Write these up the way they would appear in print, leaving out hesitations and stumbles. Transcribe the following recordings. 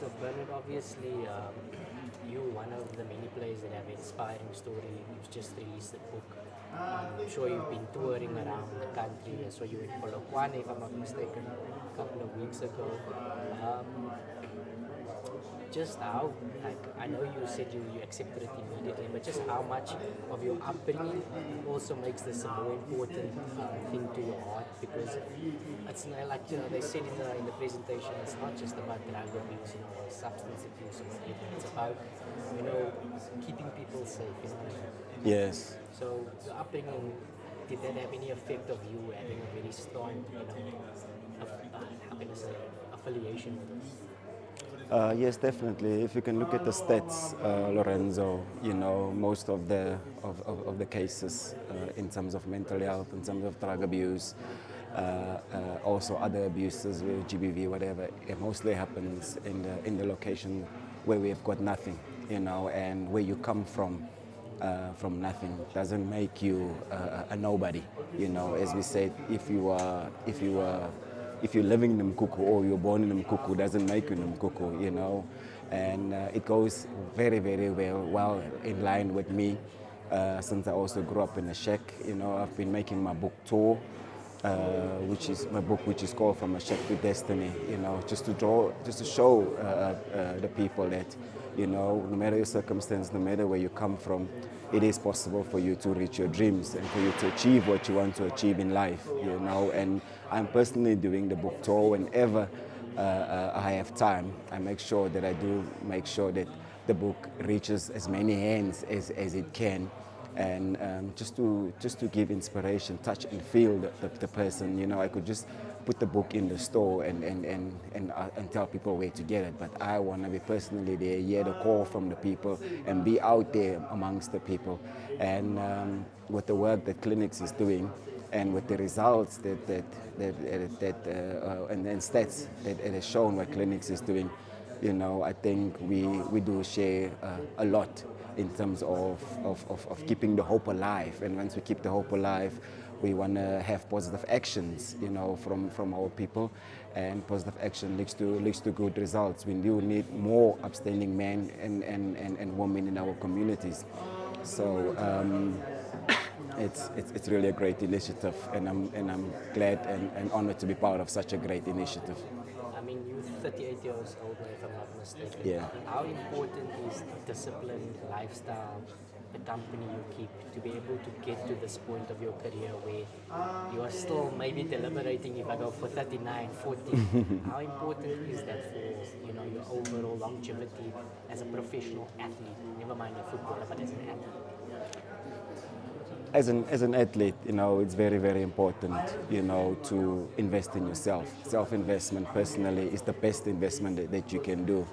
So Bernard, obviously, you're one of the many players that have an inspiring story. You've just released a book. I'm sure you've been touring around the country. I saw you in Polokwane, if I'm not mistaken, a couple of weeks ago. Um, just how, like, I know you said you accepted it immediately, but just how much of your upbringing also makes this a more important thing to your heart, because it's not like, they said in the presentation, it's not just about drug abuse, or substance abuse or whatever. It's about, keeping people safe, Yes. So your upbringing, did that have any effect of you having a very strong, how can I say, affiliation with us? Yes, definitely. If you can look at the stats, Lorenzo, most of the cases in terms of mental health, in terms of drug abuse, also other abuses, GBV, whatever, it mostly happens in the location where we have got nothing, and where you come from nothing doesn't make you a nobody. As we said, if you're living in Mkuku or you're born in Mkuku, doesn't make you Mkuku, and it goes very, very well in line with me. Since I also grew up in a shack, I've been making my book tour, which is my book, which is called From a Shack to Destiny. Just to show the people that, no matter your circumstance, no matter where you come from, it is possible for you to reach your dreams and for you to achieve what you want to achieve in life. And I'm personally doing the book tour whenever I have time. I make sure that I do make sure that the book reaches as many hands as it can, and just to give inspiration, touch and feel the person. I could just put the book in the store and tell people where to get it, but I want to be personally there, hear the call from the people, and be out there amongst the people. And with the work that Clinix is doing, and with the results and stats that it has shown what Clinix is doing, I think we do share a lot in terms of keeping the hope alive. And once we keep the hope alive, we want to have positive actions, from our people, and positive action leads to good results. We do need more upstanding men and women in our communities. So it's really a great initiative, and I'm glad and honored to be part of such a great initiative. I mean, you're 38 years old, if I'm not mistaken. Yeah. How important is discipline, lifestyle, the company you keep, to be able to get to this point of your career where you are still maybe deliberating if I go for 39, 40? How important is that for, your overall longevity as a professional athlete? Never mind a footballer, but as an athlete. As an athlete, it's very, very important, to invest in yourself. Self-investment, personally, is the best investment that you can do.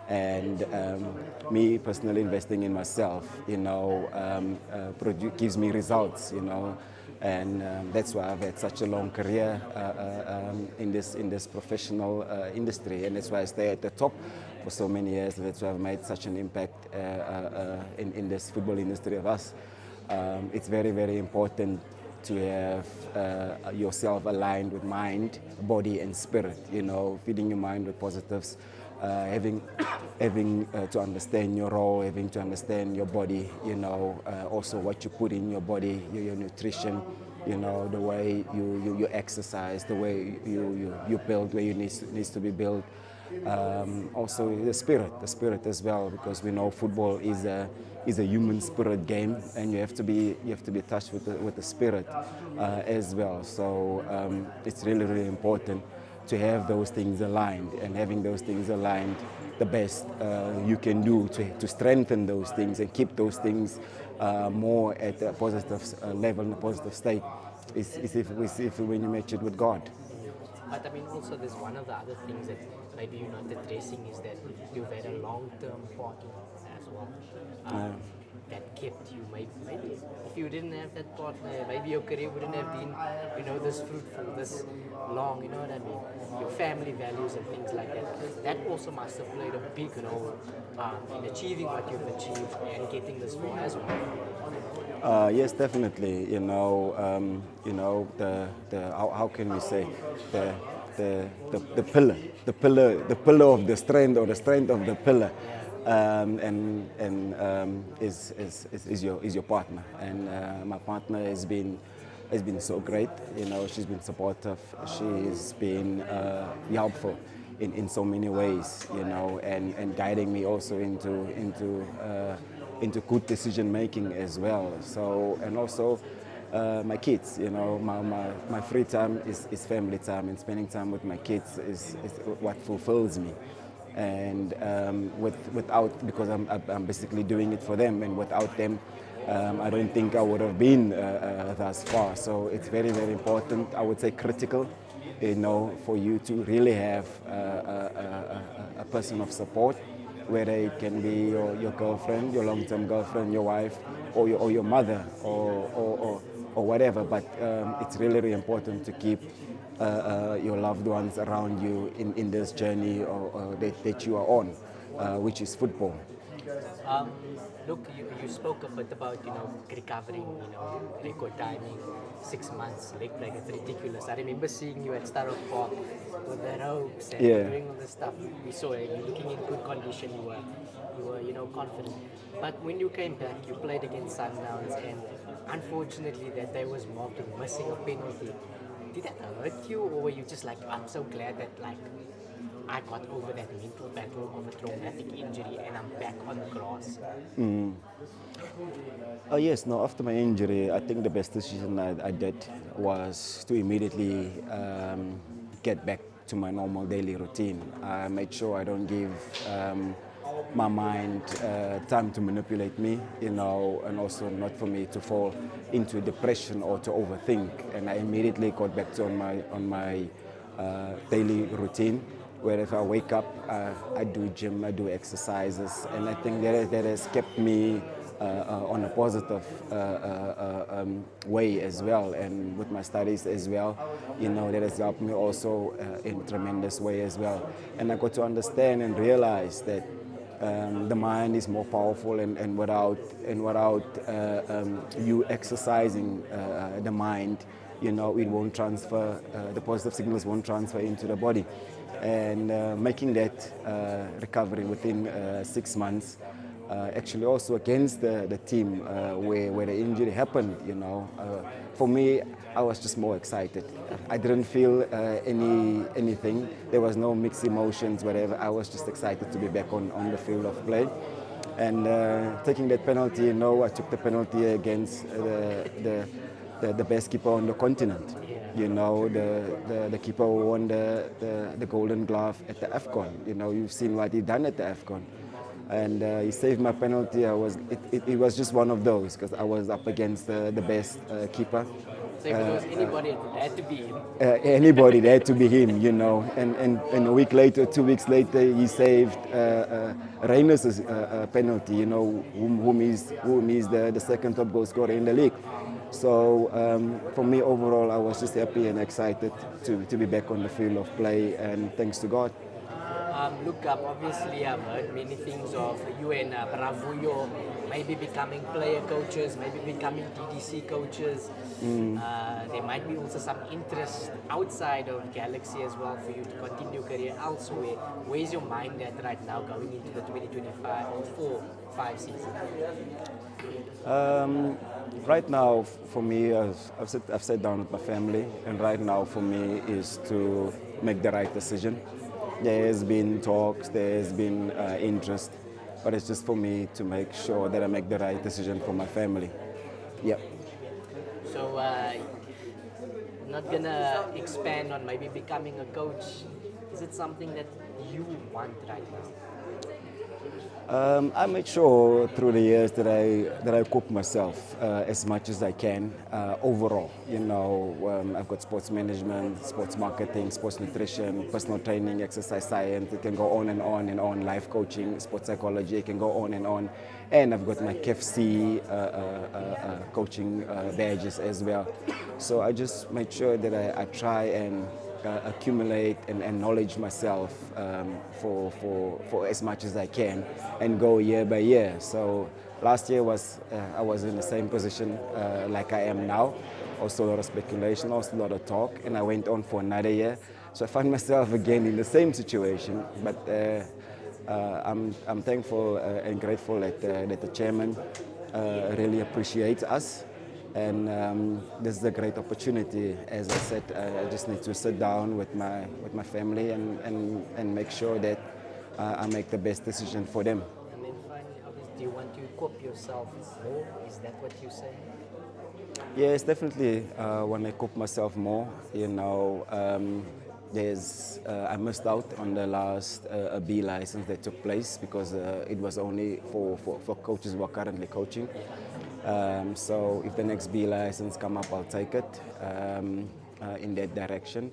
And me personally investing in myself, gives me results, and that's why I've had such a long career in this professional industry, and that's why I stay at the top for so many years. That's why I've made such an impact in this football industry of us. It's very, very important to have yourself aligned with mind, body, and spirit. Feeding your mind with positives, having to understand your role, having to understand your body. Also what you put in your body, your nutrition. The way you exercise, the way you build where you needs to be built. Also the spirit as well, because we know football is a human spirit game, and you have to be touched with the spirit as well. So it's really, really important to have those things aligned, and having those things aligned, the best you can do to strengthen those things and keep those things more at a positive level, in a positive state, is if when you match it with God. But I mean, also there's one of the other things that maybe you're not addressing, is that you've had a long-term partner as well, that kept you. Maybe if you didn't have that partner, maybe your career wouldn't have been, this fruitful, this long. You know what I mean? Your family values and things like that. That also must have played a big role in achieving what you've achieved and getting this far as well. Yes, definitely. The how can we say, the the pillar, the pillar of the strength, or the strength of the pillar, is your partner. And my partner has been so great. You know, she's been supportive. She's been helpful in so many ways. You know, and guiding me also into good decision making as well. So, and also my kids, you know, my free time is family time, and spending time with my kids is what fulfills me. And without, because I'm basically doing it for them, and without them, I don't think I would have been thus far. So it's very, very important, I would say critical, you know, for you to really have a person of support, whether it can be your girlfriend, your long-term girlfriend, your wife, or your mother, or whatever. But it's really, really important to keep your loved ones around you in this journey that you are on, which is football. Look, you spoke a bit about, you know, recovering, you know, record timing, 6 months, leg break, it's ridiculous. I remember seeing you at Starrock Park with the ropes and doing all this stuff. We saw you looking in good condition, you were, you know, confident. But when you came back, you played against Sundowns, and unfortunately that day was marked with missing a penalty. Did that hurt you, or were you just like, I'm so glad that like I got over that mental battle of a traumatic injury and I'm back on the grass? Oh yes, no, after my injury, I think the best decision I did was to immediately get back to my normal daily routine. I made sure I don't give my mind time to manipulate me, you know, and also not for me to fall into depression or to overthink. And I immediately got back to on my daily routine, where if I wake up, I do gym, I do exercises, and I think that has kept me on a positive way as well, and with my studies as well, you know, that has helped me also in a tremendous way as well. And I got to understand and realize that the mind is more powerful, and without you exercising the mind, you know, it won't transfer, the positive signals won't transfer into the body. And making that recovery within 6 months, actually also against the team where the injury happened, you know. For me, I was just more excited. I didn't feel anything. There was no mixed emotions, whatever. I was just excited to be back on the field of play. And taking that penalty, you know, I took the penalty against the best keeper on the continent. You know, the keeper who won the Golden Glove at the AFCON. You know, you've seen what he done at the AFCON. And he saved my penalty. It was just one of those, because I was up against the best keeper. So if it was anybody, it had to be him. Anybody, it had to be him, you know. And a week later, 2 weeks later, he saved Reynos' penalty, you know, whom is the second top goal scorer in the league. So for me, overall, I was just happy and excited to be back on the field of play, and thanks to God. Look, obviously I've heard many things of you and Bravuyo maybe becoming player coaches, maybe becoming DDC coaches. There might be also some interest outside of Galaxy as well for you to continue your career elsewhere. Where's your mind at right now going into the 2025 or 4-5 season? Right now, for me, I've sat down with my family, and right now for me is to make the right decision. There has been talks, there has been interest, but it's just for me to make sure that I make the right decision for my family. Yeah. So, not gonna expand on maybe becoming a coach. Is it something that you want right now? I make sure through the years that I equip myself as much as I can overall. You know, I've got sports management, sports marketing, sports nutrition, personal training, exercise science. It can go on and on and on. Life coaching, sports psychology. It can go on and on. And I've got my KFC coaching badges as well. So I just make sure that I try and accumulate and knowledge myself for as much as I can, and go year by year. So last year I was in the same position like I am now. Also a lot of speculation, also a lot of talk, and I went on for another year. So I find myself again in the same situation, but I'm thankful and grateful that the chairman really appreciates us. And this is a great opportunity. As I said, I just need to sit down with my family and make sure that I make the best decision for them. And then finally, obviously, do you want to cope yourself more? Is that what you're saying? Yes, definitely. When I cook myself more, I missed out on the last B license that took place because it was only for coaches who are currently coaching. So if the next B license come up, I'll take it in that direction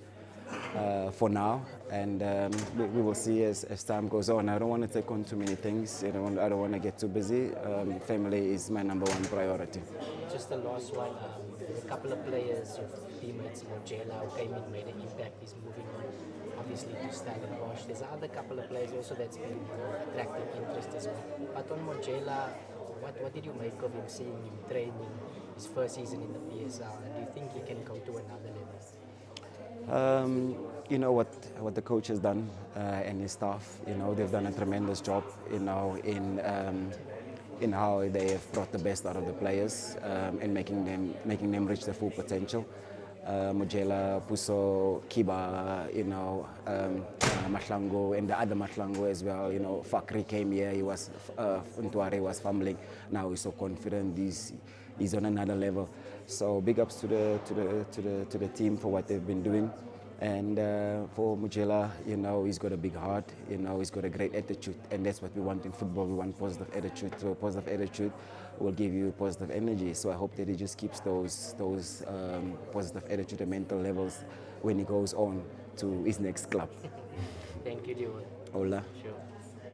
for now, and we will see as time goes on. I don't want to take on too many things. I don't want to get too busy. Family is my number one priority. Just the last one, there's a couple of players, your teammates, Mojela, who came in, made an impact, he's moving on, obviously, to Stellenbosch. There's other couple of players also that's been attracting interest as well. But on Mojela, what did you make of him, seeing him training, his first season in the PSL, and do you think he can go to another level? You know what the coach has done and his staff. They've done a tremendous job. In how they have brought the best out of the players and making them reach their full potential. Mojela, Puso, Kiba, Mahlango, and the other Mahlango as well. Fakri came here. Ntuare was fumbling. Now he's so confident. He's on another level. So big ups to the team for what they've been doing. And for Mojela, he's got a big heart. He's got a great attitude, and that's what we want in football. We want positive attitude. So positive attitude will give you positive energy. So I hope that he just keeps those positive attitude and mental levels when he goes on to his next club. Thank you, Leon. Hola. Sure.